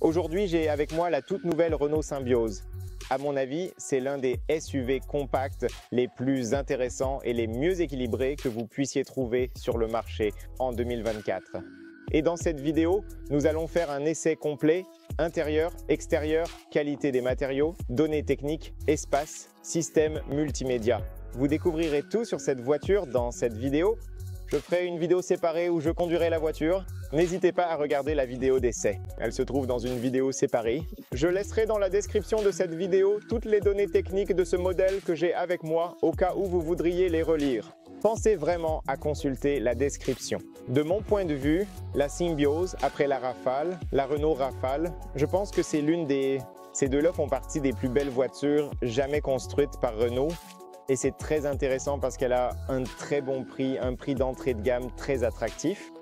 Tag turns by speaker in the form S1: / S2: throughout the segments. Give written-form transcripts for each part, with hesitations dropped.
S1: Aujourd'hui, j'ai avec moi la toute nouvelle Renault Symbioz. À mon avis, c'est l'un des SUV compacts les plus intéressants et les mieux équilibrés que vous puissiez trouver sur le marché en 2024. Et dans cette vidéo, nous allons faire un essai complet, intérieur, extérieur, qualité des matériaux, données techniques, espace, système multimédia. Vous découvrirez tout sur cette voiture dans cette vidéo. Je ferai une vidéo séparée où je conduirai la voiture. N'hésitez pas à regarder la vidéo d'essai. Elle se trouve dans une vidéo séparée. Je laisserai dans la description de cette vidéo toutes les données techniques de ce modèle que j'ai avec moi au cas où vous voudriez les relire. Pensez vraiment à consulter la description. De mon point de vue, la Symbioz, après la Rafale, la Renault Rafale, je pense que c'est ces deux-là font partie des plus belles voitures jamais construites par Renault. Et c'est très intéressant parce qu'elle a un très bon prix, un prix d'entrée de gamme très attractif.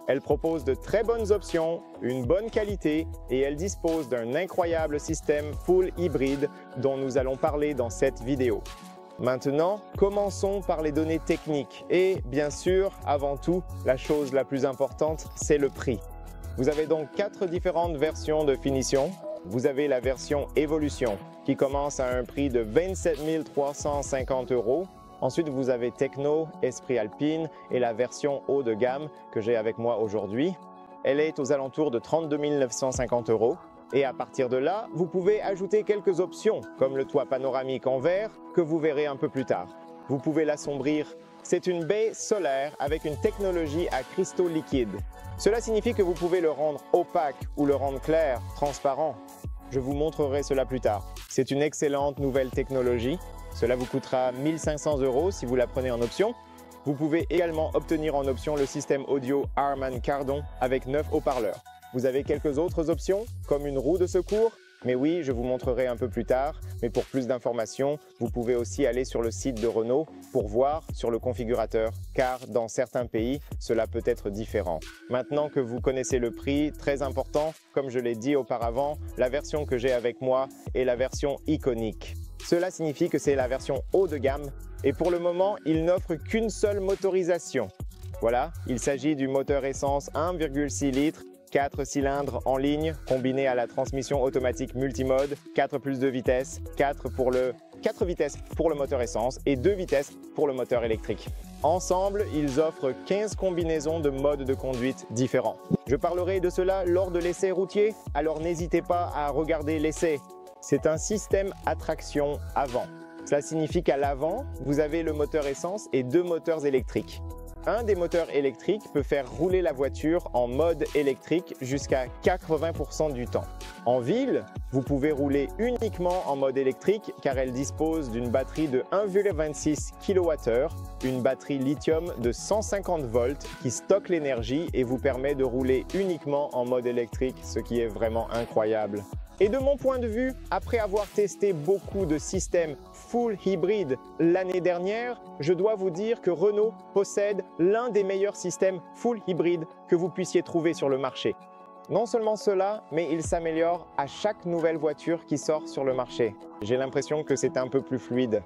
S1: Elle propose de très bonnes options, une bonne qualité et elle dispose d'un incroyable système full hybride dont nous allons parler dans cette vidéo. Maintenant, commençons par les données techniques et bien sûr, avant tout, la chose la plus importante, c'est le prix. Vous avez donc 4 différentes versions de finition. Vous avez la version Evolution qui commence à un prix de 27 350 €. Ensuite, vous avez Techno, Esprit Alpine et la version haut de gamme que j'ai avec moi aujourd'hui. Elle est aux alentours de 32 950 €. Et à partir de là, vous pouvez ajouter quelques options comme le toit panoramique en verre que vous verrez un peu plus tard. Vous pouvez l'assombrir. C'est une baie solaire avec une technologie à cristaux liquides. Cela signifie que vous pouvez le rendre opaque ou le rendre clair, transparent. Je vous montrerai cela plus tard. C'est une excellente nouvelle technologie. Cela vous coûtera 1 500 € si vous la prenez en option. Vous pouvez également obtenir en option le système audio Harman Kardon avec 9 haut-parleurs. Vous avez quelques autres options comme une roue de secours. Mais oui, je vous montrerai un peu plus tard. Mais pour plus d'informations, vous pouvez aussi aller sur le site de Renault pour voir sur le configurateur, car dans certains pays, cela peut être différent. Maintenant que vous connaissez le prix, très important, comme je l'ai dit auparavant, la version que j'ai avec moi est la version iconique. Cela signifie que c'est la version haut de gamme et pour le moment, il n'offre qu'une seule motorisation. Voilà, il s'agit du moteur essence 1,6 litres 4 cylindres en ligne, combiné à la transmission automatique multimode, 4 plus 2 vitesses, 4 vitesses pour le moteur essence et 2 vitesses pour le moteur électrique. Ensemble, ils offrent 15 combinaisons de modes de conduite différents. Je parlerai de cela lors de l'essai routier, alors n'hésitez pas à regarder l'essai. C'est un système à traction avant. Cela signifie qu'à l'avant, vous avez le moteur essence et 2 moteurs électriques. Un des moteurs électriques peut faire rouler la voiture en mode électrique jusqu'à 80% du temps. En ville, vous pouvez rouler uniquement en mode électrique car elle dispose d'une batterie de 1,26 kWh, une batterie lithium de 150 volts qui stocke l'énergie et vous permet de rouler uniquement en mode électrique, ce qui est vraiment incroyable. Et de mon point de vue, après avoir testé beaucoup de systèmes full hybride l'année dernière, je dois vous dire que Renault possède l'un des meilleurs systèmes full hybride que vous puissiez trouver sur le marché. Non seulement cela, mais il s'améliore à chaque nouvelle voiture qui sort sur le marché. J'ai l'impression que c'est un peu plus fluide.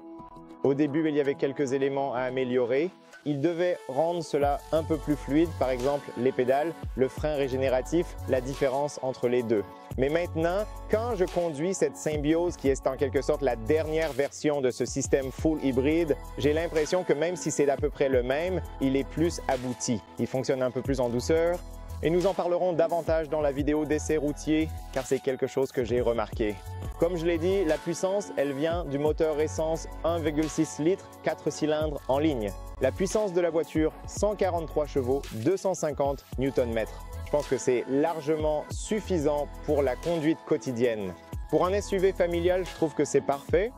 S1: Au début, il y avait quelques éléments à améliorer. Il devait rendre cela un peu plus fluide, par exemple les pédales, le frein régénératif, la différence entre les deux. Mais maintenant, quand je conduis cette Symbioz, qui est en quelque sorte la dernière version de ce système full hybride, j'ai l'impression que même si c'est à peu près le même, il est plus abouti. Il fonctionne un peu plus en douceur. Et nous en parlerons davantage dans la vidéo d'essai routier, car c'est quelque chose que j'ai remarqué. Comme je l'ai dit, la puissance, elle vient du moteur essence 1,6 litres 4 cylindres en ligne. La puissance de la voiture, 143 chevaux, 250 Nm. Je pense que c'est largement suffisant pour la conduite quotidienne. Pour un SUV familial, je trouve que c'est parfait.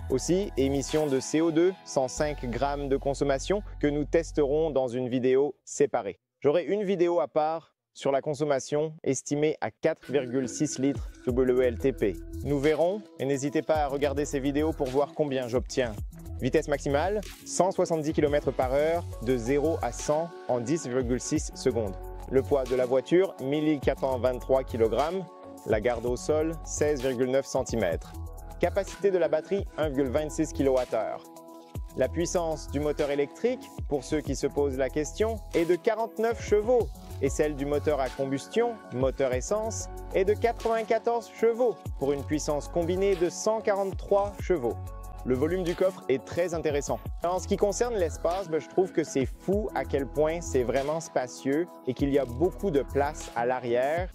S1: Aussi, émissions de CO2, 105 grammes de consommation que nous testerons dans une vidéo séparée. J'aurai une vidéo à part sur la consommation estimée à 4,6 litres WLTP. Nous verrons et n'hésitez pas à regarder ces vidéos pour voir combien j'obtiens. Vitesse maximale, 170 km/h de 0 à 100 en 10,6 secondes. Le poids de la voiture, 1423 kg. La garde au sol, 16,9 cm. Capacité de la batterie, 1,26 kWh. La puissance du moteur électrique, pour ceux qui se posent la question, est de 49 chevaux. et celle du moteur à combustion, moteur essence, est de 94 chevaux pour une puissance combinée de 143 chevaux. Le volume du coffre est très intéressant. En ce qui concerne l'espace, je trouve que c'est fou à quel point c'est vraiment spacieux et qu'il y a beaucoup de place à l'arrière.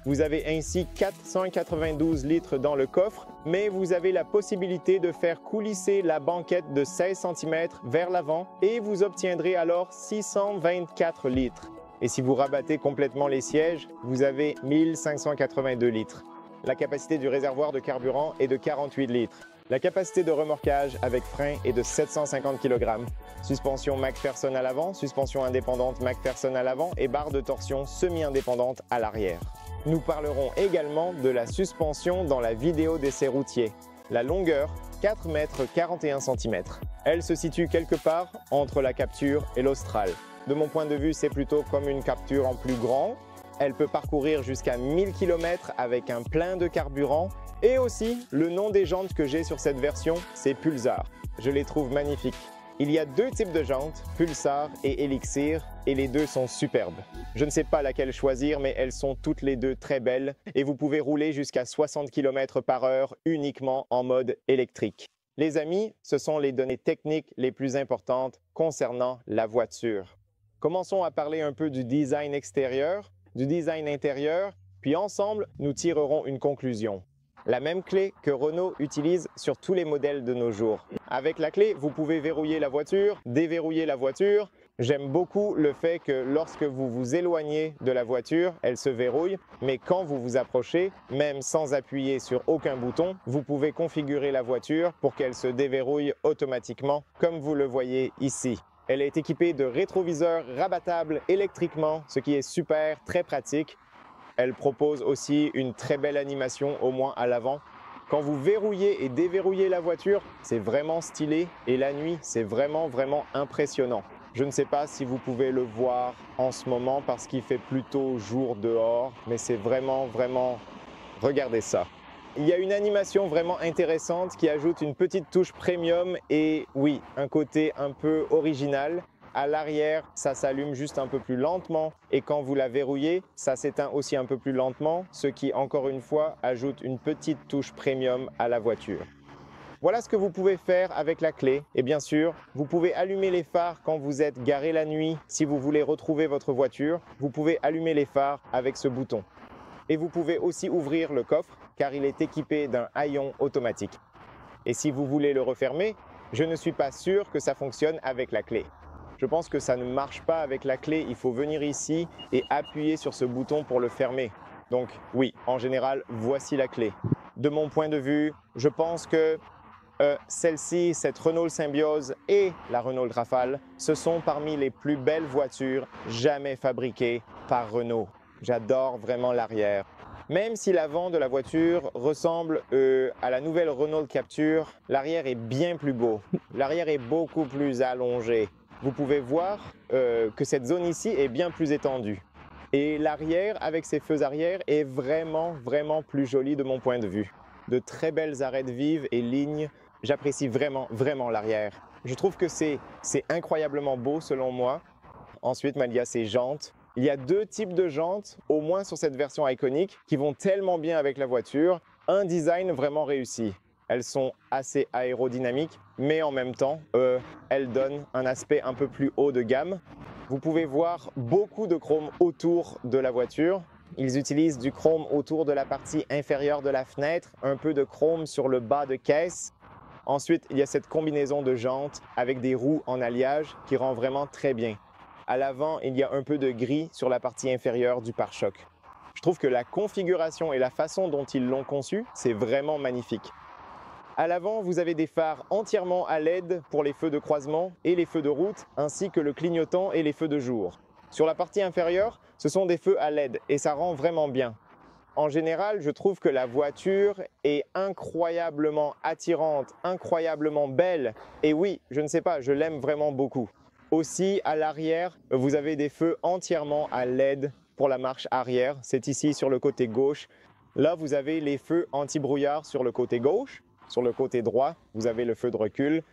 S1: Vous avez ainsi 492 litres dans le coffre, mais vous avez la possibilité de faire coulisser la banquette de 16 cm vers l'avant et vous obtiendrez alors 624 litres. Et si vous rabattez complètement les sièges, vous avez 1582 litres. La capacité du réservoir de carburant est de 48 litres. La capacité de remorquage avec frein est de 750 kg. Suspension McPherson à l'avant, suspension indépendante McPherson à l'avant et barre de torsion semi-indépendante à l'arrière. Nous parlerons également de la suspension dans la vidéo d'essai routier. La longueur, 4 m 41 cm. Elle se situe quelque part entre la Capture et l'Austral. De mon point de vue, c'est plutôt comme une Capture en plus grand. Elle peut parcourir jusqu'à 1000 km avec un plein de carburant. Et aussi, le nom des jantes que j'ai sur cette version, c'est Pulsar. Je les trouve magnifiques. Il y a deux types de jantes, Pulsar et Elixir, et les deux sont superbes. Je ne sais pas laquelle choisir, mais elles sont toutes les deux très belles et vous pouvez rouler jusqu'à 60 km/h uniquement en mode électrique. Les amis, ce sont les données techniques les plus importantes concernant la voiture. Commençons à parler un peu du design extérieur, du design intérieur, puis ensemble, nous tirerons une conclusion. La même clé que Renault utilise sur tous les modèles de nos jours. Avec la clé, vous pouvez verrouiller la voiture, déverrouiller la voiture. J'aime beaucoup le fait que lorsque vous vous éloignez de la voiture, elle se verrouille, mais quand vous vous approchez, même sans appuyer sur aucun bouton, vous pouvez configurer la voiture pour qu'elle se déverrouille automatiquement, comme vous le voyez ici. Elle est équipée de rétroviseurs rabattables électriquement, ce qui est super, très pratique. Elle propose aussi une très belle animation, au moins à l'avant. Quand vous verrouillez et déverrouillez la voiture, c'est vraiment stylé et la nuit, c'est vraiment impressionnant. Je ne sais pas si vous pouvez le voir en ce moment parce qu'il fait plutôt jour dehors, mais c'est vraiment, regardez ça. Il y a une animation vraiment intéressante qui ajoute une petite touche premium et oui, un côté un peu original. À l'arrière, ça s'allume juste un peu plus lentement et quand vous la verrouillez, ça s'éteint aussi un peu plus lentement, ce qui, encore une fois, ajoute une petite touche premium à la voiture. Voilà ce que vous pouvez faire avec la clé. Et bien sûr, vous pouvez allumer les phares quand vous êtes garé la nuit. Si vous voulez retrouver votre voiture, vous pouvez allumer les phares avec ce bouton. Et vous pouvez aussi ouvrir le coffre car il est équipé d'un haillon automatique. Et si vous voulez le refermer, je ne suis pas sûr que ça fonctionne avec la clé. Je pense que ça ne marche pas avec la clé, il faut venir ici et appuyer sur ce bouton pour le fermer. Donc oui, en général, voici la clé. De mon point de vue, je pense que celle-ci, cette Renault Symbioz et la Renault Rafale, ce sont parmi les plus belles voitures jamais fabriquées par Renault. J'adore vraiment l'arrière. Même si l'avant de la voiture ressemble à la nouvelle Renault Capture, l'arrière est bien plus beau. L'arrière est beaucoup plus allongé. Vous pouvez voir que cette zone ici est bien plus étendue. Et l'arrière, avec ses feux arrière, est vraiment plus joli de mon point de vue. De très belles arêtes vives et lignes. J'apprécie vraiment l'arrière. Je trouve que c'est incroyablement beau selon moi. Ensuite, il y a ces jantes. Il y a deux types de jantes, au moins sur cette version iconique, qui vont tellement bien avec la voiture. Un design vraiment réussi. Elles sont assez aérodynamiques, mais en même temps, elles donnent un aspect un peu plus haut de gamme. Vous pouvez voir beaucoup de chrome autour de la voiture. Ils utilisent du chrome autour de la partie inférieure de la fenêtre, un peu de chrome sur le bas de caisse. Ensuite, il y a cette combinaison de jantes avec des roues en alliage qui rend vraiment très bien. À l'avant, il y a un peu de gris sur la partie inférieure du pare-choc. Je trouve que la configuration et la façon dont ils l'ont conçu, c'est vraiment magnifique. À l'avant, vous avez des phares entièrement à LED pour les feux de croisement et les feux de route, ainsi que le clignotant et les feux de jour. Sur la partie inférieure, ce sont des feux à LED et ça rend vraiment bien. En général, je trouve que la voiture est incroyablement attirante, incroyablement belle. Et oui, je ne sais pas, je l'aime vraiment beaucoup. Aussi, à l'arrière, vous avez des feux entièrement à LED pour la marche arrière. C'est ici sur le côté gauche. Là, vous avez les feux anti-brouillard sur le côté gauche. Sur le côté droit, vous avez le feu de recul.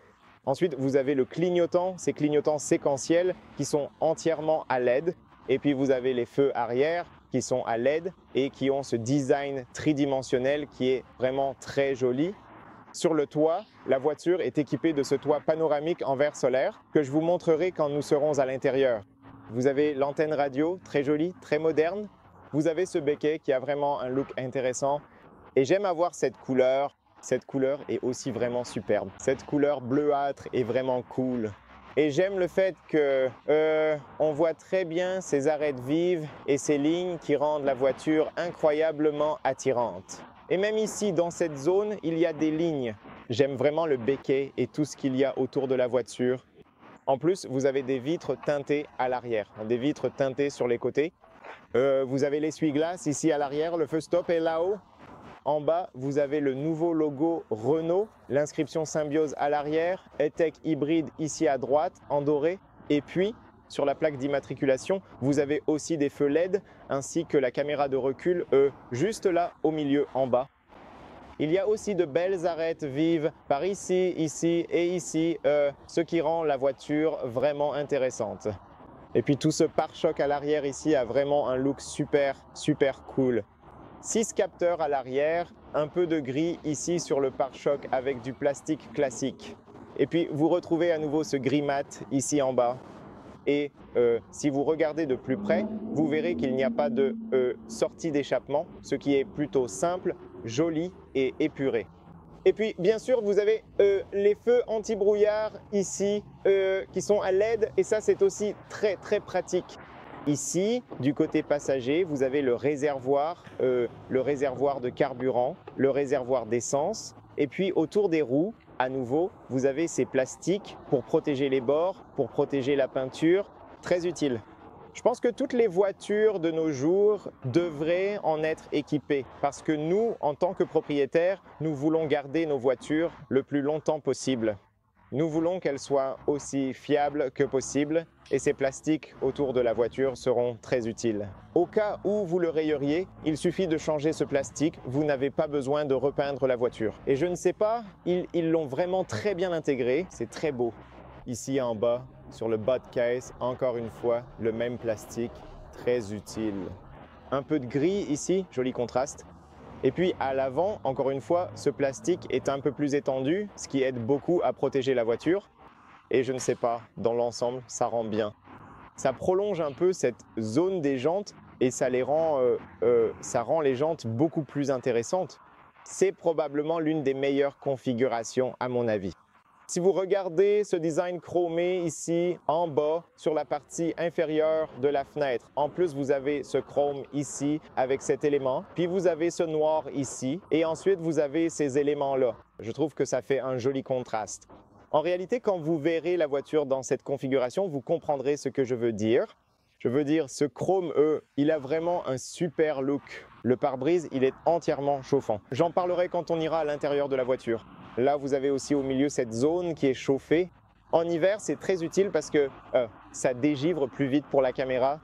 S1: Ensuite, vous avez le clignotant, ces clignotants séquentiels qui sont entièrement à LED. Et puis vous avez les feux arrière qui sont à LED et qui ont ce design tridimensionnel qui est vraiment très joli. Sur le toit, la voiture est équipée de ce toit panoramique en verre solaire que je vous montrerai quand nous serons à l'intérieur. Vous avez l'antenne radio, très jolie, très moderne. Vous avez ce becquet qui a vraiment un look intéressant. Et j'aime avoir cette couleur. Cette couleur est aussi vraiment superbe. Cette couleur bleuâtre est vraiment cool. Et j'aime le fait que on voit très bien ces arêtes vives et ces lignes qui rendent la voiture incroyablement attirante. Et même ici, dans cette zone, il y a des lignes. J'aime vraiment le becquet et tout ce qu'il y a autour de la voiture. En plus, vous avez des vitres teintées à l'arrière, des vitres teintées sur les côtés. Vous avez l'essuie-glace ici à l'arrière, le feu stop est là-haut. En bas, vous avez le nouveau logo Renault, l'inscription Symbiose à l'arrière, E-Tech hybride ici à droite en doré. Et puis, sur la plaque d'immatriculation, vous avez aussi des feux LED ainsi que la caméra de recul juste là au milieu en bas. Il y a aussi de belles arêtes vives par ici, ici et ici, ce qui rend la voiture vraiment intéressante. Et puis tout ce pare-choc à l'arrière ici a vraiment un look super cool. 6 capteurs à l'arrière, un peu de gris ici sur le pare-choc avec du plastique classique. Et puis vous retrouvez à nouveau ce gris mat ici en bas. Et si vous regardez de plus près, vous verrez qu'il n'y a pas de sortie d'échappement, ce qui est plutôt simple, joli et épuré. Et puis bien sûr, vous avez les feux anti-brouillard ici qui sont à LED et ça c'est aussi très pratique. Ici, du côté passager, vous avez le réservoir de carburant, le réservoir d'essence. Et puis autour des roues, à nouveau, vous avez ces plastiques pour protéger les bords, pour protéger la peinture. Très utile. Je pense que toutes les voitures de nos jours devraient en être équipées parce que nous, en tant que propriétaires, nous voulons garder nos voitures le plus longtemps possible. Nous voulons qu'elles soient aussi fiables que possible et ces plastiques autour de la voiture seront très utiles. Au cas où vous le rayeriez, il suffit de changer ce plastique, vous n'avez pas besoin de repeindre la voiture. Et je ne sais pas, ils l'ont vraiment très bien intégré, c'est très beau. Ici en bas, sur le bas de caisse, encore une fois, le même plastique, très utile. Un peu de gris ici, joli contraste. Et puis à l'avant, encore une fois, ce plastique est un peu plus étendu, ce qui aide beaucoup à protéger la voiture. Et je ne sais pas, dans l'ensemble, ça rend bien. Ça prolonge un peu cette zone des jantes et ça rend les jantes beaucoup plus intéressantes. C'est probablement l'une des meilleures configurations à mon avis. Si vous regardez ce design chromé ici en bas sur la partie inférieure de la fenêtre, en plus vous avez ce chrome ici avec cet élément, puis vous avez ce noir ici et ensuite vous avez ces éléments-là. Je trouve que ça fait un joli contraste. En réalité, quand vous verrez la voiture dans cette configuration, vous comprendrez ce que je veux dire. Je veux dire, ce chrome, il a vraiment un super look. Le pare-brise, il est entièrement chauffant. J'en parlerai quand on ira à l'intérieur de la voiture. Là, vous avez aussi au milieu cette zone qui est chauffée. En hiver, c'est très utile parce que ça dégivre plus vite pour la caméra.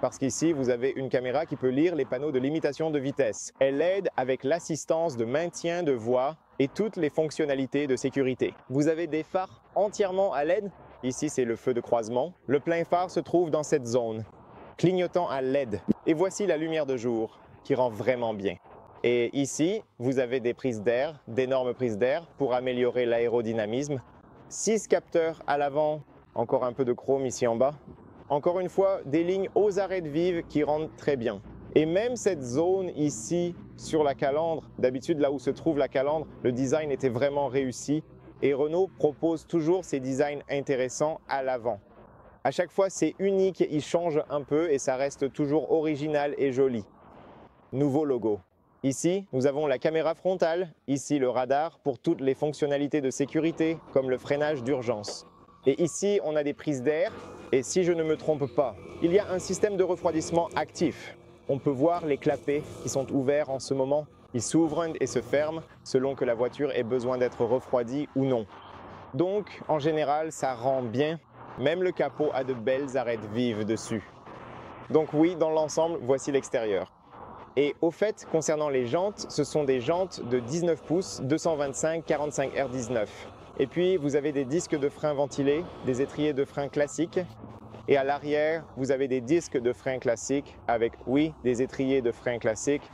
S1: Parce qu'ici, vous avez une caméra qui peut lire les panneaux de limitation de vitesse. Elle aide avec l'assistance de maintien de voie et toutes les fonctionnalités de sécurité. Vous avez des phares entièrement à LED. Ici, c'est le feu de croisement. Le plein phare se trouve dans cette zone, clignotant à LED. Et voici la lumière de jour qui rend vraiment bien. Et ici, vous avez des prises d'air, d'énormes prises d'air pour améliorer l'aérodynamisme. 6 capteurs à l'avant, encore un peu de chrome ici en bas. Encore une fois, des lignes aux arêtes vives qui rendent très bien. Et même cette zone ici sur la calandre, d'habitude là où se trouve la calandre, le design était vraiment réussi. Et Renault propose toujours ces designs intéressants à l'avant. À chaque fois, c'est unique, il change un peu et ça reste toujours original et joli. Nouveau logo. Ici, nous avons la caméra frontale, ici le radar pour toutes les fonctionnalités de sécurité comme le freinage d'urgence. Et ici, on a des prises d'air et si je ne me trompe pas, il y a un système de refroidissement actif. On peut voir les clapets qui sont ouverts en ce moment. Ils s'ouvrent et se ferment selon que la voiture ait besoin d'être refroidie ou non. Donc, en général, ça rend bien. Même le capot a de belles arêtes vives dessus. Donc oui, dans l'ensemble, voici l'extérieur. Et au fait, concernant les jantes, ce sont des jantes de 19 pouces, 225 45 R19. Et puis, vous avez des disques de frein ventilés, des étriers de frein classiques. Et à l'arrière, vous avez des disques de frein classiques avec, oui, des étriers de frein classiques.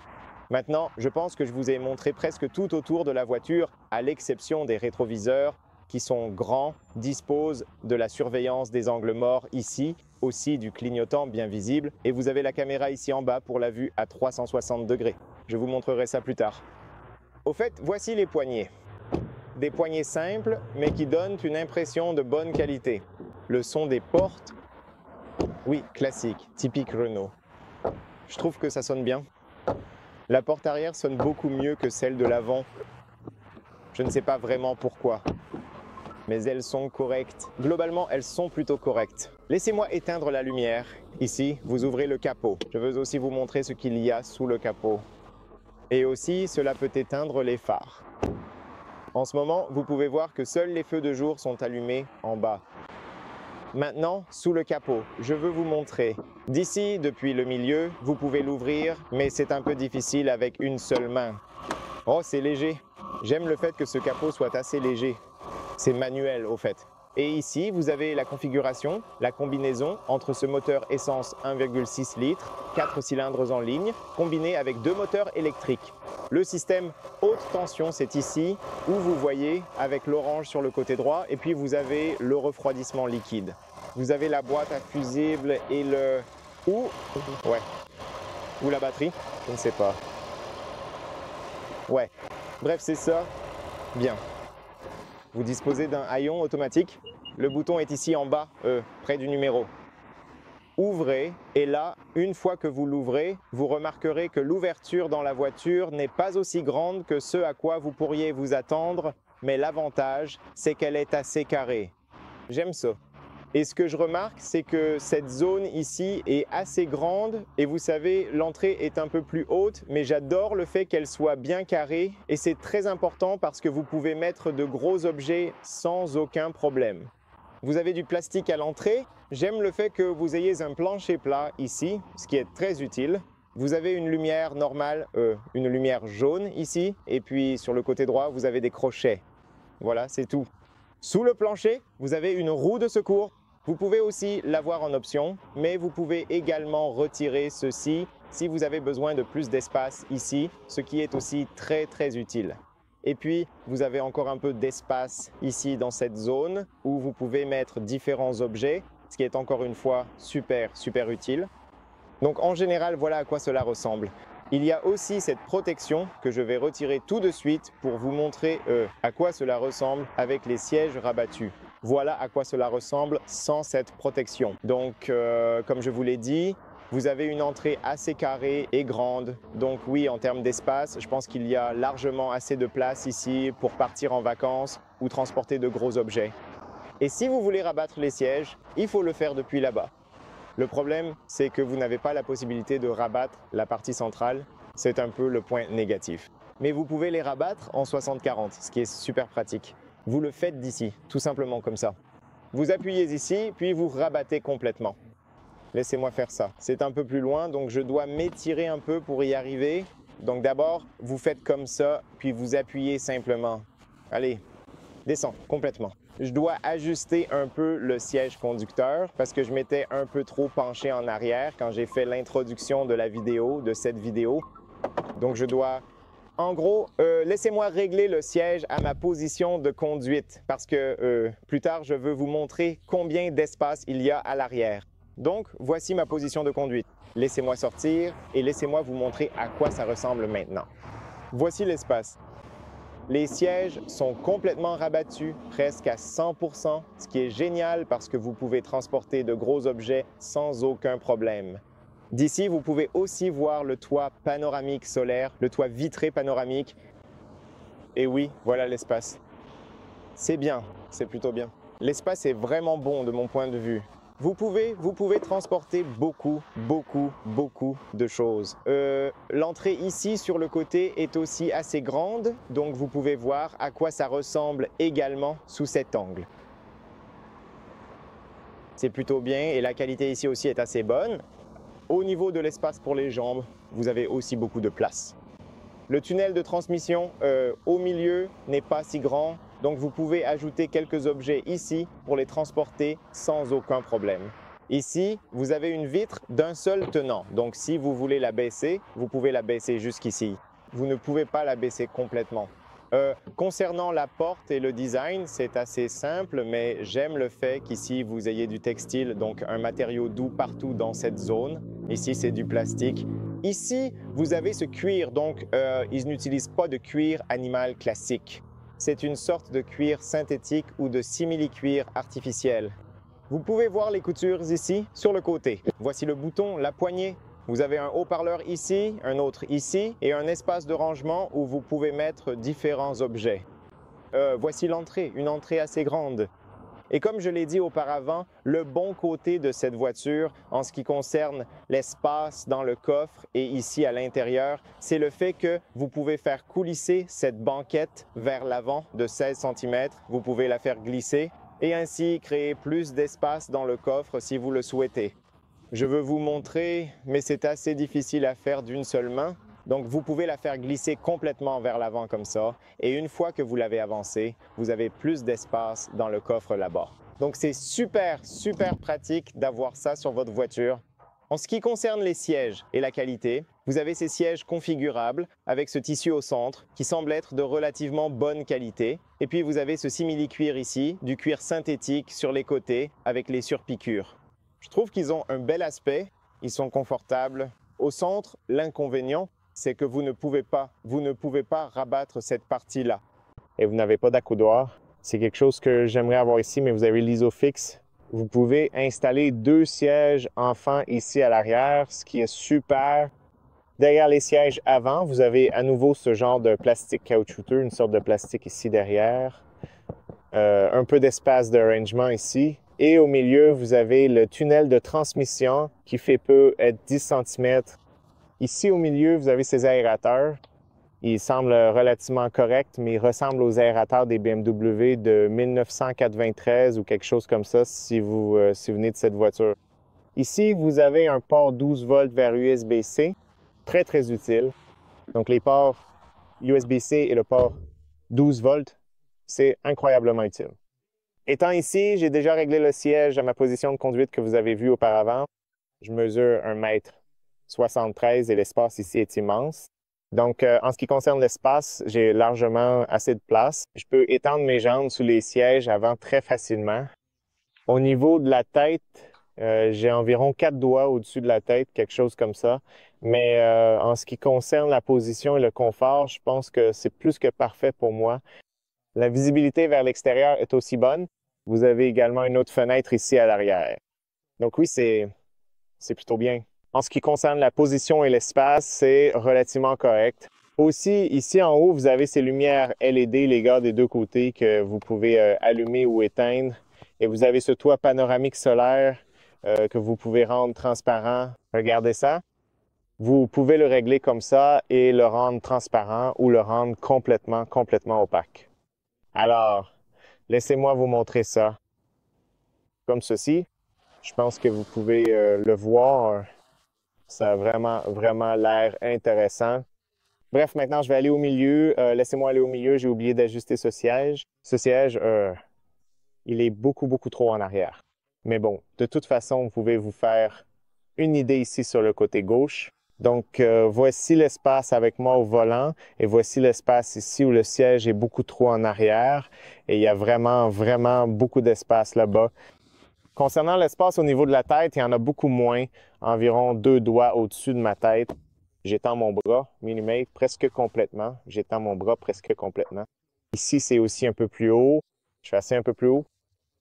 S1: Maintenant, je pense que je vous ai montré presque tout autour de la voiture, à l'exception des rétroviseurs qui sont grands, disposent de la surveillance des angles morts ici, aussi du clignotant bien visible. Et vous avez la caméra ici en bas pour la vue à 360 degrés. Je vous montrerai ça plus tard. Au fait, voici les poignées. Des poignées simples, mais qui donnent une impression de bonne qualité. Le son des portes, oui, classique, typique Renault. Je trouve que ça sonne bien. La porte arrière sonne beaucoup mieux que celle de l'avant. Je ne sais pas vraiment pourquoi, mais elles sont correctes. Globalement, elles sont plutôt correctes. Laissez-moi éteindre la lumière. Ici, vous ouvrez le capot. Je veux aussi vous montrer ce qu'il y a sous le capot. Et aussi, cela peut éteindre les phares. En ce moment, vous pouvez voir que seuls les feux de jour sont allumés en bas. Maintenant, sous le capot, je veux vous montrer. D'ici, depuis le milieu, vous pouvez l'ouvrir, mais c'est un peu difficile avec une seule main. Oh, c'est léger. J'aime le fait que ce capot soit assez léger. C'est manuel, au fait. Et ici, vous avez la configuration, la combinaison entre ce moteur essence 1,6 litres, 4 cylindres en ligne, combiné avec 2 moteurs électriques. Le système haute tension, c'est ici, où vous voyez avec l'orange sur le côté droit, et puis vous avez le refroidissement liquide. Vous avez la boîte à fusibles et le... Ou la batterie, je ne sais pas. Ouais, bref, c'est ça. Bien. Vous disposez d'un haillon automatique. Le bouton est ici en bas, près du numéro. Ouvrez, et là, une fois que vous l'ouvrez, vous remarquerez que l'ouverture dans la voiture n'est pas aussi grande que ce à quoi vous pourriez vous attendre, mais l'avantage, c'est qu'elle est assez carrée. J'aime ça. Et ce que je remarque, c'est que cette zone ici est assez grande et vous savez, l'entrée est un peu plus haute, mais j'adore le fait qu'elle soit bien carrée et c'est très important parce que vous pouvez mettre de gros objets sans aucun problème. Vous avez du plastique à l'entrée. J'aime le fait que vous ayez un plancher plat ici, ce qui est très utile. Vous avez une lumière normale, une lumière jaune ici, et puis sur le côté droit, vous avez des crochets. Voilà, c'est tout. Sous le plancher, vous avez une roue de secours. Vous pouvez aussi l'avoir en option, mais vous pouvez également retirer ceci si vous avez besoin de plus d'espace ici, ce qui est aussi très très utile. Et puis, vous avez encore un peu d'espace ici dans cette zone où vous pouvez mettre différents objets, ce qui est encore une fois super utile. Donc en général, voilà à quoi cela ressemble. Il y a aussi cette protection que je vais retirer tout de suite pour vous montrer à quoi cela ressemble avec les sièges rabattus. Voilà à quoi cela ressemble sans cette protection. Donc, comme je vous l'ai dit, vous avez une entrée assez carrée et grande. Donc oui, en termes d'espace, je pense qu'il y a largement assez de place ici pour partir en vacances ou transporter de gros objets. Et si vous voulez rabattre les sièges, il faut le faire depuis là-bas. Le problème, c'est que vous n'avez pas la possibilité de rabattre la partie centrale. C'est un peu le point négatif. Mais vous pouvez les rabattre en 60-40, ce qui est super pratique. Vous le faites d'ici, tout simplement comme ça. Vous appuyez ici, puis vous rabattez complètement. Laissez-moi faire ça. C'est un peu plus loin, donc je dois m'étirer un peu pour y arriver. Donc d'abord, vous faites comme ça, puis vous appuyez simplement. Allez, descends complètement. Je dois ajuster un peu le siège conducteur parce que je m'étais un peu trop penché en arrière quand j'ai fait l'introduction de la vidéo, de cette vidéo. Donc je dois... En gros, laissez-moi régler le siège à ma position de conduite parce que plus tard, je veux vous montrer combien d'espace il y a à l'arrière. Donc, voici ma position de conduite. Laissez-moi sortir et laissez-moi vous montrer à quoi ça ressemble maintenant. Voici l'espace. Les sièges sont complètement rabattus, presque à 100%, ce qui est génial parce que vous pouvez transporter de gros objets sans aucun problème. D'ici, vous pouvez aussi voir le toit panoramique solaire, le toit vitré panoramique. Et oui, voilà l'espace. C'est bien, c'est plutôt bien. L'espace est vraiment bon de mon point de vue. Vous pouvez transporter beaucoup de choses. L'entrée ici sur le côté est aussi assez grande, donc vous pouvez voir à quoi ça ressemble également sous cet angle. C'est plutôt bien et la qualité ici aussi est assez bonne. Au niveau de l'espace pour les jambes, vous avez aussi beaucoup de place. Le tunnel de transmission au milieu n'est pas si grand, donc vous pouvez ajouter quelques objets ici pour les transporter sans aucun problème. Ici, vous avez une vitre d'un seul tenant. Donc, si vous voulez la baisser, vous pouvez la baisser jusqu'ici. Vous ne pouvez pas la baisser complètement. Concernant la porte et le design, c'est assez simple, mais j'aime le fait qu'ici, vous ayez du textile, donc un matériau doux partout dans cette zone. Ici, c'est du plastique. Ici, vous avez ce cuir, donc ils n'utilisent pas de cuir animal classique. C'est une sorte de cuir synthétique ou de simili-cuir artificiel. Vous pouvez voir les coutures ici, sur le côté. Voici le bouton, la poignée. Vous avez un haut-parleur ici, un autre ici, et un espace de rangement où vous pouvez mettre différents objets. Voici l'entrée, une entrée assez grande. Et comme je l'ai dit auparavant, le bon côté de cette voiture, en ce qui concerne l'espace dans le coffre et ici à l'intérieur, c'est le fait que vous pouvez faire coulisser cette banquette vers l'avant de 16 cm. Vous pouvez la faire glisser et ainsi créer plus d'espace dans le coffre si vous le souhaitez. Je veux vous montrer, mais c'est assez difficile à faire d'une seule main. Donc, vous pouvez la faire glisser complètement vers l'avant comme ça. Et une fois que vous l'avez avancée, vous avez plus d'espace dans le coffre là-bas. Donc, c'est super, super pratique d'avoir ça sur votre voiture. En ce qui concerne les sièges et la qualité, vous avez ces sièges configurables avec ce tissu au centre qui semble être de relativement bonne qualité. Et puis, vous avez ce simili-cuir ici, du cuir synthétique sur les côtés avec les surpiqûres. Je trouve qu'ils ont un bel aspect, ils sont confortables. Au centre, l'inconvénient, c'est que vous ne pouvez pas rabattre cette partie-là. Et vous n'avez pas d'accoudoir. C'est quelque chose que j'aimerais avoir ici, mais vous avez l'Isofix. Vous pouvez installer 2 sièges enfants ici à l'arrière, ce qui est super. Derrière les sièges avant, vous avez à nouveau ce genre de plastique caoutchouteux, une sorte de plastique ici derrière. Un peu d'espace de rangement ici. Et au milieu, vous avez le tunnel de transmission qui fait peu être 10 cm. Ici au milieu, vous avez ces aérateurs. Ils semblent relativement corrects, mais ils ressemblent aux aérateurs des BMW de 1993 ou quelque chose comme ça si vous venez de cette voiture. Ici, vous avez un port 12 volts vers USB-C, très très utile. Donc les ports USB-C et le port 12 volts, c'est incroyablement utile. Étant ici, j'ai déjà réglé le siège à ma position de conduite que vous avez vue auparavant. Je mesure 1,73 m et l'espace ici est immense. Donc, en ce qui concerne l'espace, j'ai largement assez de place. Je peux étendre mes jambes sous les sièges avant très facilement. Au niveau de la tête, j'ai environ 4 doigts au-dessus de la tête, quelque chose comme ça. Mais en ce qui concerne la position et le confort, je pense que c'est plus que parfait pour moi. La visibilité vers l'extérieur est aussi bonne. Vous avez également une autre fenêtre ici à l'arrière. Donc oui, c'est plutôt bien. En ce qui concerne la position et l'espace, c'est relativement correct. Aussi, ici en haut, vous avez ces lumières LED, les gars, des deux côtés que vous pouvez allumer ou éteindre. Et vous avez ce toit panoramique solaire que vous pouvez rendre transparent. Regardez ça. Vous pouvez le régler comme ça et le rendre transparent ou le rendre complètement opaque. Alors, laissez-moi vous montrer ça. Comme ceci. Je pense que vous pouvez le voir. Ça a vraiment l'air intéressant. Bref, maintenant, je vais aller au milieu. Laissez-moi aller au milieu. J'ai oublié d'ajuster ce siège. Ce siège, il est beaucoup trop en arrière. Mais bon, de toute façon, vous pouvez vous faire une idée ici sur le côté gauche. Donc, voici l'espace avec moi au volant et voici l'espace ici où le siège est beaucoup trop en arrière et il y a vraiment beaucoup d'espace là-bas. Concernant l'espace au niveau de la tête, il y en a beaucoup moins, environ 2 doigts au-dessus de ma tête. J'étends mon bras, millimètre, presque complètement. J'étends mon bras presque complètement. Ici, c'est aussi un peu plus haut. Je suis assis un peu plus haut.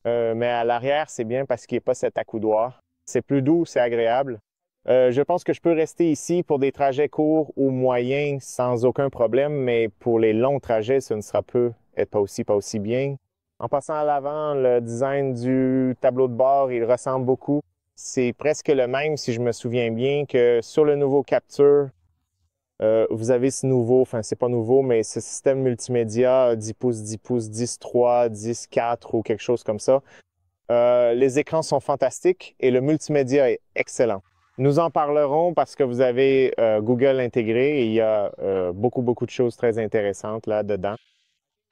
S1: Mais à l'arrière, c'est bien parce qu'il n'y a pas cet accoudoir. C'est plus doux, c'est agréable. Je pense que je peux rester ici pour des trajets courts ou moyens sans aucun problème, mais pour les longs trajets, ce ne sera pas aussi bien. En passant à l'avant, le design du tableau de bord, il ressemble beaucoup. C'est presque le même, si je me souviens bien, que sur le nouveau Captur, vous avez ce nouveau, enfin c'est pas nouveau, mais ce système multimédia 10 pouces, 10 pouces, 10.3, 10.4 ou quelque chose comme ça. Les écrans sont fantastiques et le multimédia est excellent. Nous en parlerons parce que vous avez Google intégré et il y a beaucoup de choses très intéressantes là-dedans.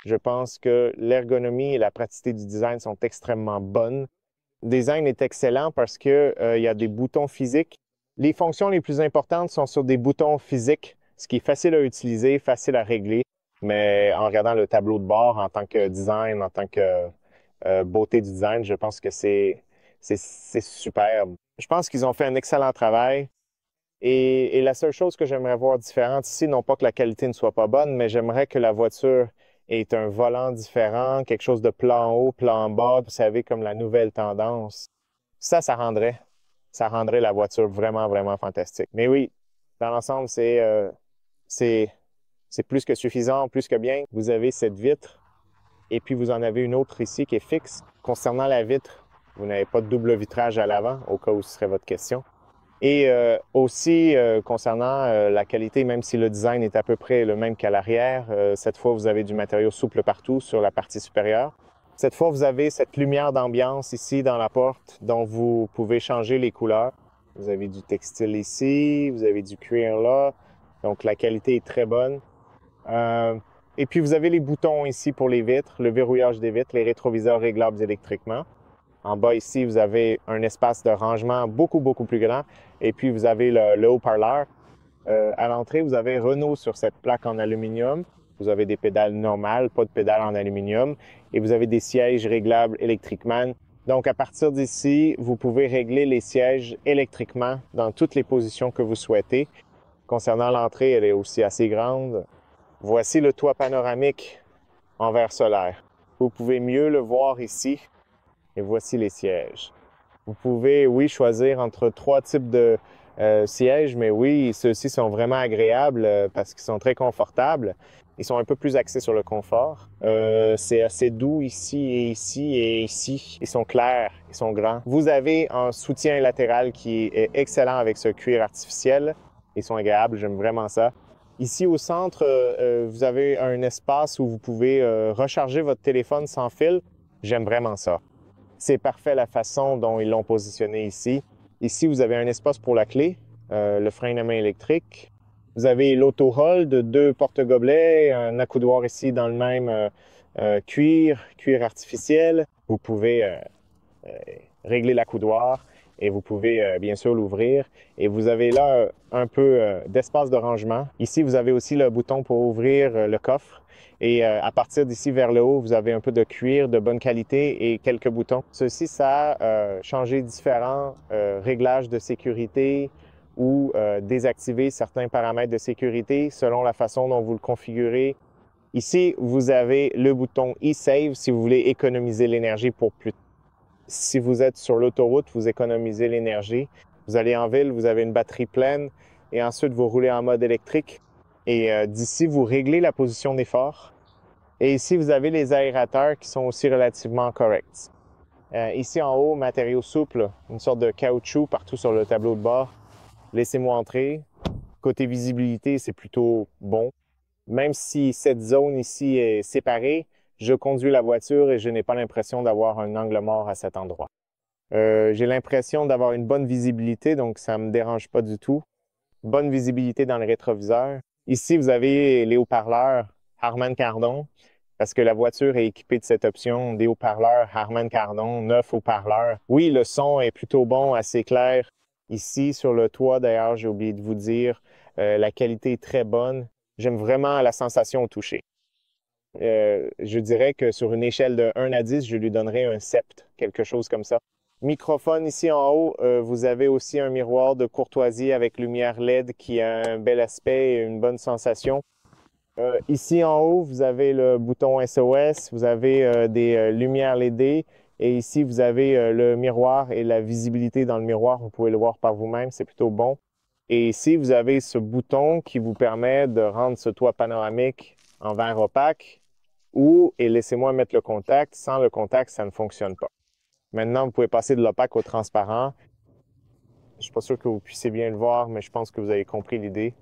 S1: Je pense que l'ergonomie et la praticité du design sont extrêmement bonnes. Le design est excellent parce que, il y a des boutons physiques. Les fonctions les plus importantes sont sur des boutons physiques, ce qui est facile à utiliser, facile à régler. Mais en regardant le tableau de bord en tant que design, en tant que beauté du design, je pense que c'est superbe. Je pense qu'ils ont fait un excellent travail. Et la seule chose que j'aimerais voir différente ici, non pas que la qualité ne soit pas bonne, mais j'aimerais que la voiture ait un volant différent, quelque chose de plat en haut, plat en bas, vous savez, comme la nouvelle tendance. Ça rendrait la voiture vraiment, vraiment fantastique. Mais oui, dans l'ensemble, c'est, c'est plus que suffisant, plus que bien. Vous avez cette vitre et puis vous en avez une autre ici qui est fixe. Concernant la vitre, vous n'avez pas de double vitrage à l'avant, au cas où ce serait votre question. Et aussi, concernant la qualité, même si le design est à peu près le même qu'à l'arrière, cette fois, vous avez du matériau souple partout sur la partie supérieure. Cette fois, vous avez cette lumière d'ambiance ici dans la porte dont vous pouvez changer les couleurs. Vous avez du textile ici, vous avez du cuir là, donc la qualité est très bonne. Et puis, vous avez les boutons ici pour les vitres, le verrouillage des vitres, les rétroviseurs réglables électriquement. En bas ici, vous avez un espace de rangement beaucoup, beaucoup plus grand. Et puis, vous avez le haut-parleur. À l'entrée, vous avez Renault sur cette plaque en aluminium. Vous avez des pédales normales, pas de pédales en aluminium. Et vous avez des sièges réglables électriquement. Donc, à partir d'ici, vous pouvez régler les sièges électriquement dans toutes les positions que vous souhaitez. Concernant l'entrée, elle est aussi assez grande. Voici le toit panoramique en verre solaire. Vous pouvez mieux le voir ici. Et voici les sièges. Vous pouvez, oui, choisir entre 3 types de sièges, mais oui, ceux-ci sont vraiment agréables parce qu'ils sont très confortables. Ils sont un peu plus axés sur le confort. C'est assez doux ici et ici et ici. Ils sont clairs, ils sont grands. Vous avez un soutien latéral qui est excellent avec ce cuir artificiel. Ils sont agréables, j'aime vraiment ça. Ici au centre, vous avez un espace où vous pouvez recharger votre téléphone sans fil. J'aime vraiment ça. C'est parfait la façon dont ils l'ont positionné ici. Ici, vous avez un espace pour la clé, le frein à main électrique. Vous avez l'auto-hold, 2 porte-gobelets, un accoudoir ici dans le même cuir artificiel. Vous pouvez régler l'accoudoir et vous pouvez bien sûr l'ouvrir. Et vous avez là un peu d'espace de rangement. Ici, vous avez aussi le bouton pour ouvrir le coffre. Et à partir d'ici vers le haut, vous avez un peu de cuir de bonne qualité et quelques boutons. Ceci, ça a changé différents réglages de sécurité ou désactiver certains paramètres de sécurité selon la façon dont vous le configurez. Ici, vous avez le bouton e-save si vous voulez économiser l'énergie pour plus tard. Si vous êtes sur l'autoroute, vous économisez l'énergie. Vous allez en ville, vous avez une batterie pleine et ensuite vous roulez en mode électrique. Et d'ici, vous réglez la position des phares. Et ici, vous avez les aérateurs qui sont aussi relativement corrects. Ici en haut, matériaux souples, une sorte de caoutchouc partout sur le tableau de bord. Laissez-moi entrer. Côté visibilité, c'est plutôt bon. Même si cette zone ici est séparée, je conduis la voiture et je n'ai pas l'impression d'avoir un angle mort à cet endroit. J'ai l'impression d'avoir une bonne visibilité, donc ça ne me dérange pas du tout. Bonne visibilité dans le rétroviseur. Ici, vous avez les haut-parleurs Harman Kardon, parce que la voiture est équipée de cette option des haut-parleurs Harman Kardon, 9 haut-parleurs. Oui, le son est plutôt bon, assez clair. Ici, sur le toit, d'ailleurs, j'ai oublié de vous dire, la qualité est très bonne. J'aime vraiment la sensation au toucher. Je dirais que sur une échelle de 1 à 10, je lui donnerais un 7, quelque chose comme ça. Microphone ici en haut, vous avez aussi un miroir de courtoisie avec lumière LED qui a un bel aspect et une bonne sensation. Ici en haut, vous avez le bouton SOS, vous avez des lumières LED et ici vous avez le miroir et la visibilité dans le miroir, vous pouvez le voir par vous-même, c'est plutôt bon. Et ici, vous avez ce bouton qui vous permet de rendre ce toit panoramique en verre opaque ou, et laissez-moi mettre le contact, sans le contact, ça ne fonctionne pas. Maintenant, vous pouvez passer de l'opaque au transparent. Je ne suis pas sûr que vous puissiez bien le voir, mais je pense que vous avez compris l'idée.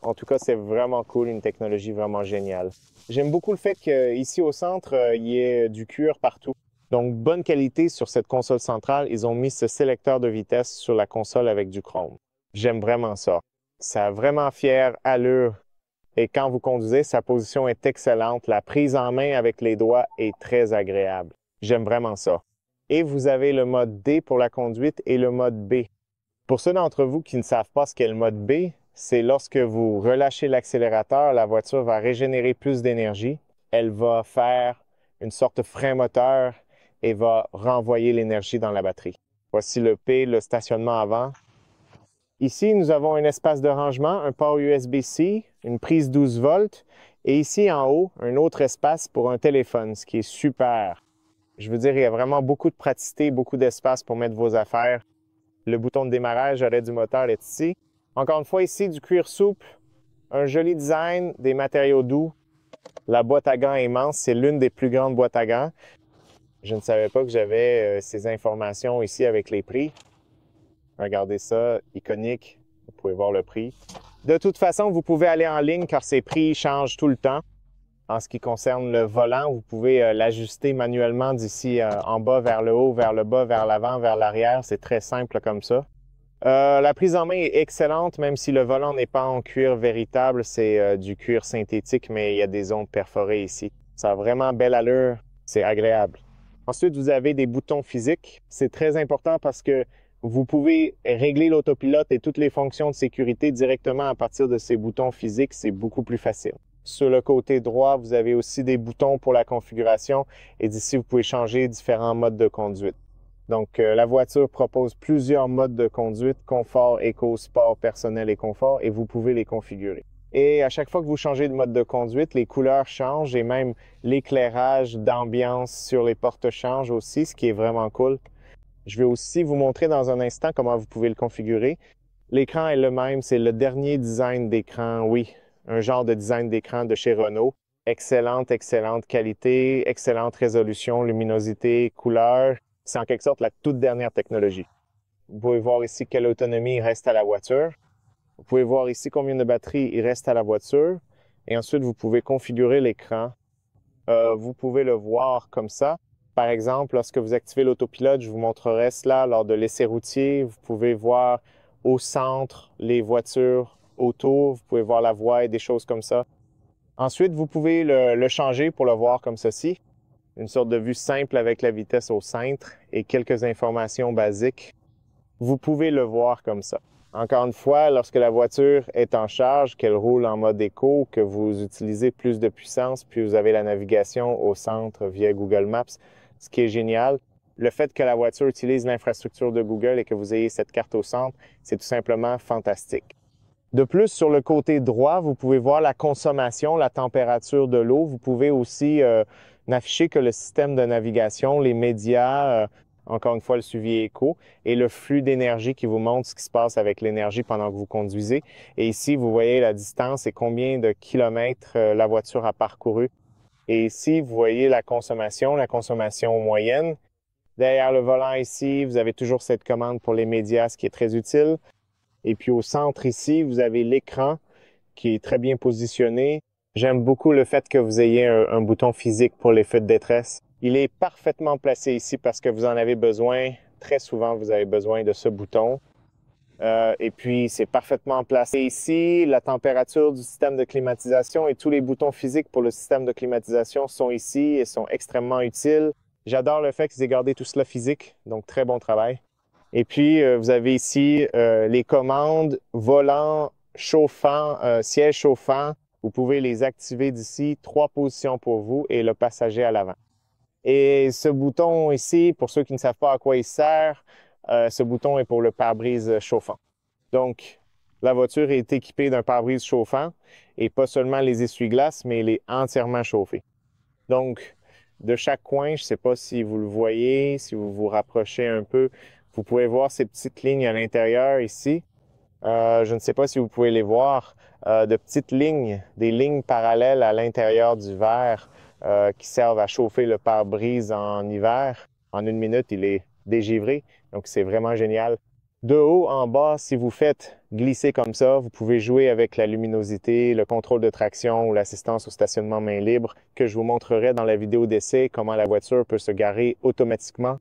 S1: En tout cas, c'est vraiment cool, une technologie vraiment géniale. J'aime beaucoup le fait qu'ici au centre, il y ait du cuir partout. Donc, bonne qualité sur cette console centrale. Ils ont mis ce sélecteur de vitesse sur la console avec du chrome. J'aime vraiment ça. Ça a vraiment fière allure. Et quand vous conduisez, sa position est excellente. La prise en main avec les doigts est très agréable. J'aime vraiment ça. Et vous avez le mode D pour la conduite et le mode B. Pour ceux d'entre vous qui ne savent pas ce qu'est le mode B, c'est lorsque vous relâchez l'accélérateur, la voiture va régénérer plus d'énergie. Elle va faire une sorte de frein moteur et va renvoyer l'énergie dans la batterie. Voici le P, le stationnement avant. Ici, nous avons un espace de rangement, un port USB-C, une prise 12 volts et ici en haut, un autre espace pour un téléphone, ce qui est super. Je veux dire, il y a vraiment beaucoup de praticité, beaucoup d'espace pour mettre vos affaires. Le bouton de démarrage, arrêt du moteur est ici. Encore une fois, ici, du cuir souple, un joli design, des matériaux doux. La boîte à gants immense, c'est l'une des plus grandes boîtes à gants. Je ne savais pas que j'avais ces informations ici avec les prix. Regardez ça, iconique. Vous pouvez voir le prix. De toute façon, vous pouvez aller en ligne car ces prix changent tout le temps. En ce qui concerne le volant, vous pouvez l'ajuster manuellement d'ici en bas vers le haut, vers le bas, vers l'avant, vers l'arrière. C'est très simple comme ça. La prise en main est excellente, même si le volant n'est pas en cuir véritable, c'est du cuir synthétique, mais il y a des ondes perforées ici. Ça a vraiment belle allure, c'est agréable. Ensuite, vous avez des boutons physiques. C'est très important parce que vous pouvez régler l'autopilote et toutes les fonctions de sécurité directement à partir de ces boutons physiques. C'est beaucoup plus facile. Sur le côté droit, vous avez aussi des boutons pour la configuration et d'ici, vous pouvez changer différents modes de conduite. Donc, la voiture propose plusieurs modes de conduite, confort, éco, sport, personnel et confort, et vous pouvez les configurer. Et à chaque fois que vous changez de mode de conduite, les couleurs changent et même l'éclairage d'ambiance sur les portes change aussi, ce qui est vraiment cool. Je vais aussi vous montrer dans un instant comment vous pouvez le configurer. L'écran est le même, c'est le dernier design d'écran, oui, un genre de design d'écran de chez Renault. Excellente qualité, excellente résolution, luminosité, couleur. C'est en quelque sorte la toute dernière technologie. Vous pouvez voir ici quelle autonomie il reste à la voiture. Vous pouvez voir ici combien de batterie il reste à la voiture. Et ensuite, vous pouvez configurer l'écran. Vous pouvez le voir comme ça. Par exemple, lorsque vous activez l'autopilote, je vous montrerai cela lors de l'essai routier. Vous pouvez voir au centre les voitures autour. Vous pouvez voir la voie et des choses comme ça. Ensuite, vous pouvez le changer pour le voir comme ceci. Une sorte de vue simple avec la vitesse au centre et quelques informations basiques. Vous pouvez le voir comme ça. Encore une fois, lorsque la voiture est en charge, qu'elle roule en mode éco, que vous utilisez plus de puissance, puis vous avez la navigation au centre via Google Maps, ce qui est génial. Le fait que la voiture utilise l'infrastructure de Google et que vous ayez cette carte au centre, c'est tout simplement fantastique. De plus, sur le côté droit, vous pouvez voir la consommation, la température de l'eau. Vous pouvez aussi n'afficher que le système de navigation, les médias, encore une fois le suivi éco, et le flux d'énergie qui vous montre ce qui se passe avec l'énergie pendant que vous conduisez. Et ici, vous voyez la distance et combien de kilomètres la voiture a parcouru. Et ici, vous voyez la consommation moyenne. Derrière le volant ici, vous avez toujours cette commande pour les médias, ce qui est très utile. Et puis au centre ici, vous avez l'écran qui est très bien positionné. J'aime beaucoup le fait que vous ayez un bouton physique pour les feux de détresse. Il est parfaitement placé ici parce que vous en avez besoin. Très souvent, vous avez besoin de ce bouton. Et puis, c'est parfaitement placé ici. La température du système de climatisation et tous les boutons physiques pour le système de climatisation sont ici et sont extrêmement utiles. J'adore le fait qu'ils aient gardé tout cela physique, donc très bon travail. Et puis, vous avez ici les commandes, volant, chauffant, siège chauffant. Vous pouvez les activer d'ici, 3 positions pour vous et le passager à l'avant. Et ce bouton ici, pour ceux qui ne savent pas à quoi il sert, ce bouton est pour le pare-brise chauffant. Donc, la voiture est équipée d'un pare-brise chauffant et pas seulement les essuie-glaces, mais il est entièrement chauffé. Donc, de chaque coin, je ne sais pas si vous le voyez, si vous vous rapprochez un peu, vous pouvez voir ces petites lignes à l'intérieur ici. Je ne sais pas si vous pouvez les voir, de petites lignes, des lignes parallèles à l'intérieur du verre qui servent à chauffer le pare-brise en hiver. En 1 minute, il est dégivré, donc c'est vraiment génial. De haut en bas, si vous faites glisser comme ça, vous pouvez jouer avec la luminosité, le contrôle de traction ou l'assistance au stationnement main libre que je vous montrerai dans la vidéo d'essai, comment la voiture peut se garer automatiquement.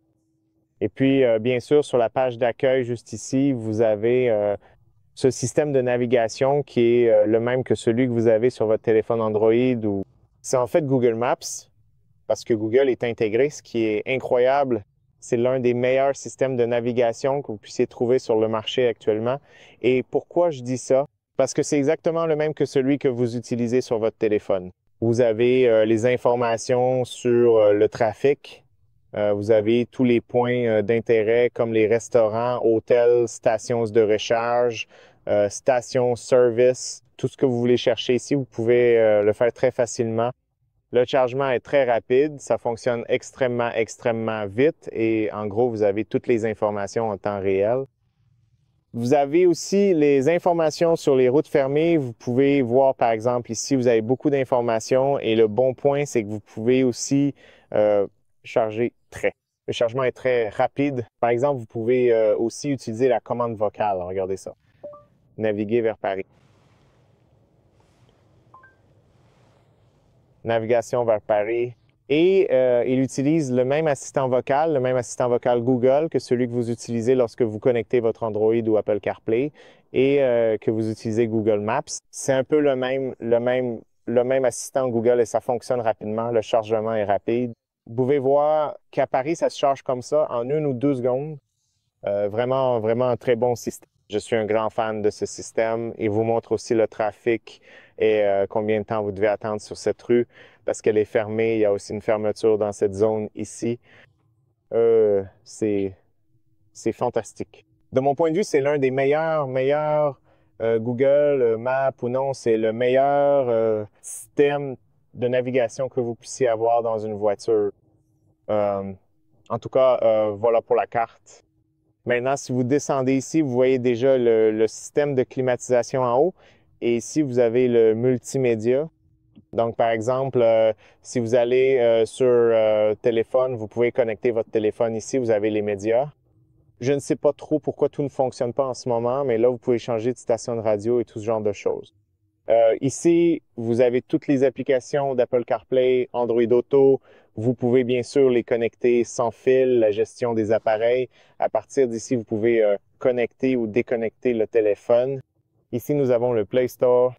S1: Et puis, bien sûr, sur la page d'accueil, juste ici, vous avez ce système de navigation qui est le même que celui que vous avez sur votre téléphone Android. C'est en fait Google Maps, parce que Google est intégré, ce qui est incroyable. C'est l'un des meilleurs systèmes de navigation que vous puissiez trouver sur le marché actuellement. Et pourquoi je dis ça? Parce que c'est exactement le même que celui que vous utilisez sur votre téléphone. Vous avez les informations sur le trafic. Vous avez tous les points d'intérêt comme les restaurants, hôtels, stations de recharge, stations service. Tout ce que vous voulez chercher ici, vous pouvez le faire très facilement. Le chargement est très rapide, ça fonctionne extrêmement vite et en gros, vous avez toutes les informations en temps réel. Vous avez aussi les informations sur les routes fermées. Vous pouvez voir, par exemple, ici, vous avez beaucoup d'informations et le bon point, c'est que vous pouvez aussi charger très. Le chargement est très rapide. Par exemple, vous pouvez aussi utiliser la commande vocale. Regardez ça. Naviguer vers Paris. Navigation vers Paris. Et il utilise le même assistant vocal Google que celui que vous utilisez lorsque vous connectez votre Android ou Apple CarPlay et que vous utilisez Google Maps. C'est un peu le même assistant Google et ça fonctionne rapidement. Le chargement est rapide. Vous pouvez voir qu'à Paris, ça se charge comme ça en 1 ou 2 secondes. Vraiment un très bon système. Je suis un grand fan de ce système. Il vous montre aussi le trafic et combien de temps vous devez attendre sur cette rue parce qu'elle est fermée. Il y a aussi une fermeture dans cette zone ici. C'est fantastique. De mon point de vue, c'est l'un des meilleurs Google Maps ou non, c'est le meilleur système de navigation que vous puissiez avoir dans une voiture. En tout cas, voilà pour la carte. Maintenant, si vous descendez ici, vous voyez déjà le système de climatisation en haut. Et ici, vous avez le multimédia. Donc, par exemple, si vous allez sur téléphone, vous pouvez connecter votre téléphone ici. Vous avez les médias. Je ne sais pas trop pourquoi tout ne fonctionne pas en ce moment, mais là, vous pouvez changer de station de radio et tout ce genre de choses. Ici, vous avez toutes les applications d'Apple CarPlay, Android Auto. Vous pouvez bien sûr les connecter sans fil, la gestion des appareils. À partir d'ici, vous pouvez connecter ou déconnecter le téléphone. Ici, nous avons le Play Store.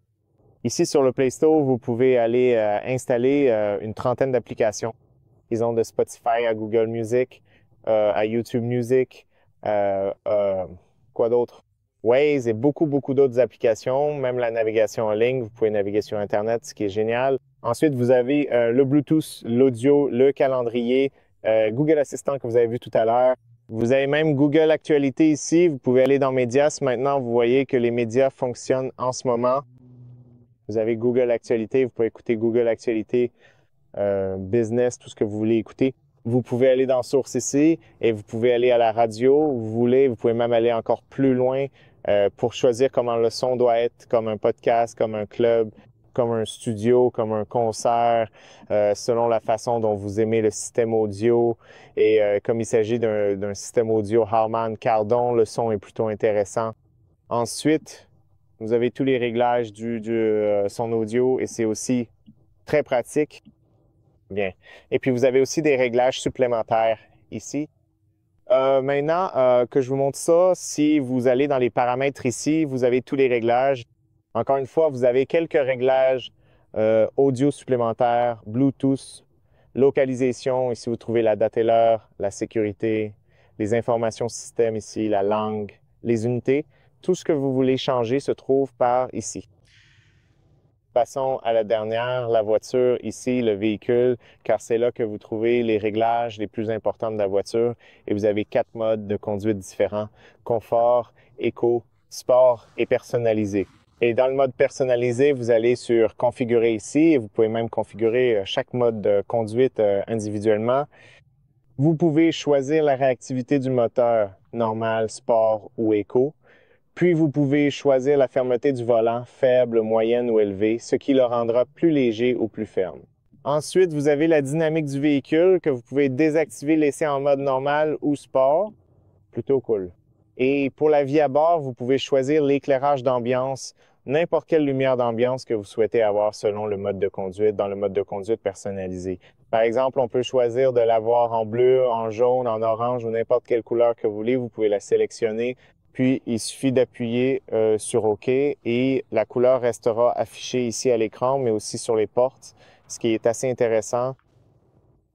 S1: Ici, sur le Play Store, vous pouvez aller installer une trentaine d'applications. Ils ont de Spotify à Google Music, à YouTube Music, quoi d'autre? Waze et beaucoup d'autres applications, même la navigation en ligne. Vous pouvez naviguer sur Internet, ce qui est génial. Ensuite, vous avez le Bluetooth, l'audio, le calendrier, Google Assistant que vous avez vu tout à l'heure. Vous avez même Google Actualité ici. Vous pouvez aller dans Médias. Maintenant, vous voyez que les médias fonctionnent en ce moment. Vous avez Google Actualité. Vous pouvez écouter Google Actualité, Business, tout ce que vous voulez écouter. Vous pouvez aller dans Source ici et vous pouvez aller à la radio. Vous voulez, vous pouvez même aller encore plus loin pour choisir comment le son doit être, comme un podcast, comme un club, comme un studio, comme un concert, selon la façon dont vous aimez le système audio. Et comme il s'agit d'un système audio Harman Kardon, le son est plutôt intéressant. Ensuite, vous avez tous les réglages du son audio et c'est aussi très pratique. Bien. Et puis, vous avez aussi des réglages supplémentaires ici. Maintenant que je vous montre ça, si vous allez dans les paramètres ici, vous avez tous les réglages. Encore une fois, vous avez quelques réglages audio supplémentaires, Bluetooth, localisation. Ici, vous trouvez la date et l'heure, la sécurité, les informations système ici, la langue, les unités. Tout ce que vous voulez changer se trouve par ici. Passons à la dernière, la voiture, ici, le véhicule, car c'est là que vous trouvez les réglages les plus importants de la voiture et vous avez 4 modes de conduite différents, confort, éco, sport et personnalisé. Et dans le mode personnalisé, vous allez sur configurer ici et vous pouvez même configurer chaque mode de conduite individuellement. Vous pouvez choisir la réactivité du moteur, normal, sport ou éco. Puis, vous pouvez choisir la fermeté du volant, faible, moyenne ou élevée, ce qui le rendra plus léger ou plus ferme. Ensuite, vous avez la dynamique du véhicule que vous pouvez désactiver, laisser en mode normal ou sport. Plutôt cool. Et pour la vie à bord, vous pouvez choisir l'éclairage d'ambiance, n'importe quelle lumière d'ambiance que vous souhaitez avoir selon le mode de conduite, dans le mode de conduite personnalisé. Par exemple, on peut choisir de l'avoir en bleu, en jaune, en orange ou n'importe quelle couleur que vous voulez. Vous pouvez la sélectionner. Puis, il suffit d'appuyer sur OK et la couleur restera affichée ici à l'écran, mais aussi sur les portes, ce qui est assez intéressant.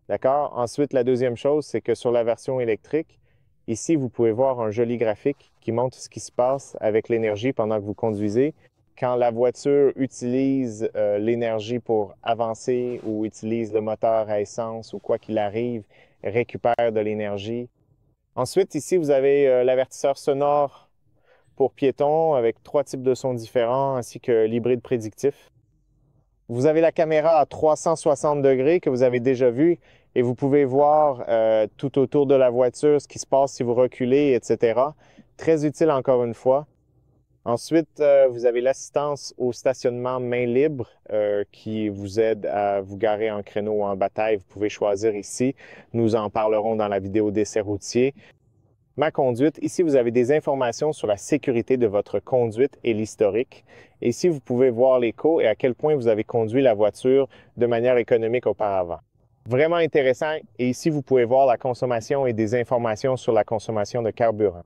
S1: D'accord? Ensuite, la deuxième chose, c'est que sur la version électrique, ici, vous pouvez voir un joli graphique qui montre ce qui se passe avec l'énergie pendant que vous conduisez. Quand la voiture utilise l'énergie pour avancer ou utilise le moteur à essence ou quoi qu'il arrive, récupère de l'énergie. Ensuite, ici, vous avez l'avertisseur sonore pour piétons avec 3 types de sons différents ainsi que l'hybride prédictif. Vous avez la caméra à 360 degrés que vous avez déjà vue et vous pouvez voir tout autour de la voiture ce qui se passe si vous reculez, etc. Très utile encore une fois. Ensuite, vous avez l'assistance au stationnement main libre qui vous aide à vous garer en créneau ou en bataille. Vous pouvez choisir ici. Nous en parlerons dans la vidéo d'essai routier. Ma conduite, ici vous avez des informations sur la sécurité de votre conduite et l'historique. Et ici vous pouvez voir l'écho et à quel point vous avez conduit la voiture de manière économique auparavant. Vraiment intéressant. Et ici vous pouvez voir la consommation et des informations sur la consommation de carburant.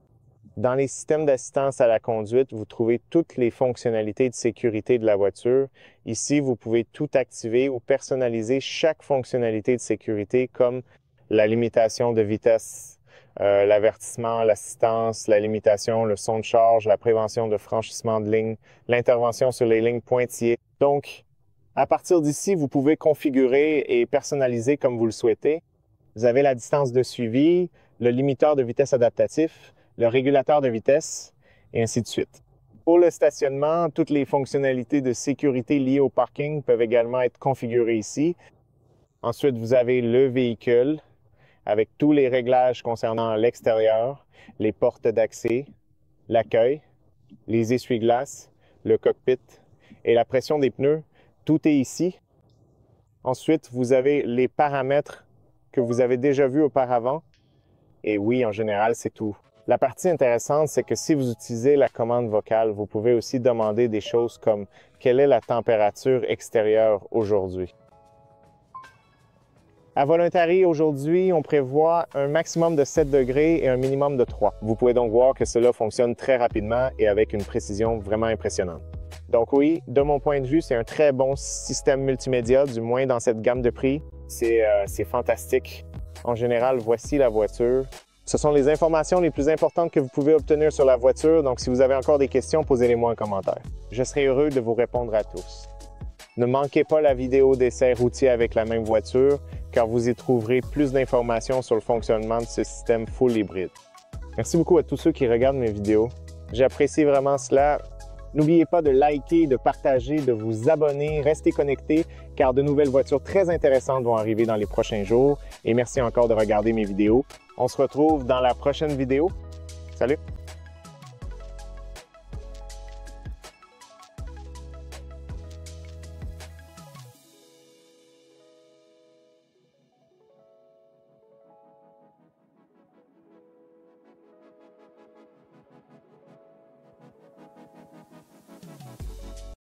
S1: Dans les systèmes d'assistance à la conduite, vous trouvez toutes les fonctionnalités de sécurité de la voiture. Ici, vous pouvez tout activer ou personnaliser chaque fonctionnalité de sécurité comme la limitation de vitesse, l'avertissement, l'assistance, la limitation, le son de charge, la prévention de franchissement de ligne, l'intervention sur les lignes pointillées. Donc, à partir d'ici, vous pouvez configurer et personnaliser comme vous le souhaitez. Vous avez la distance de suivi, le limiteur de vitesse adaptatif, le régulateur de vitesse, et ainsi de suite. Pour le stationnement, toutes les fonctionnalités de sécurité liées au parking peuvent également être configurées ici. Ensuite, vous avez le véhicule avec tous les réglages concernant l'extérieur, les portes d'accès, l'accueil, les essuie-glaces, le cockpit et la pression des pneus. Tout est ici. Ensuite, vous avez les paramètres que vous avez déjà vus auparavant. Et oui, en général, c'est tout. La partie intéressante, c'est que si vous utilisez la commande vocale, vous pouvez aussi demander des choses comme quelle est la température extérieure aujourd'hui. À Voluntary, aujourd'hui, on prévoit un maximum de 7 degrés et un minimum de 3. Vous pouvez donc voir que cela fonctionne très rapidement et avec une précision vraiment impressionnante. Donc oui, de mon point de vue, c'est un très bon système multimédia, du moins dans cette gamme de prix. C'est fantastique. En général, voici la voiture. Ce sont les informations les plus importantes que vous pouvez obtenir sur la voiture, donc si vous avez encore des questions, posez-les-moi en commentaire. Je serai heureux de vous répondre à tous. Ne manquez pas la vidéo d'essai routier avec la même voiture, car vous y trouverez plus d'informations sur le fonctionnement de ce système full hybride. Merci beaucoup à tous ceux qui regardent mes vidéos. J'apprécie vraiment cela. N'oubliez pas de liker, de partager, de vous abonner, restez connectés, car de nouvelles voitures très intéressantes vont arriver dans les prochains jours. Et merci encore de regarder mes vidéos. On se retrouve dans la prochaine vidéo. Salut!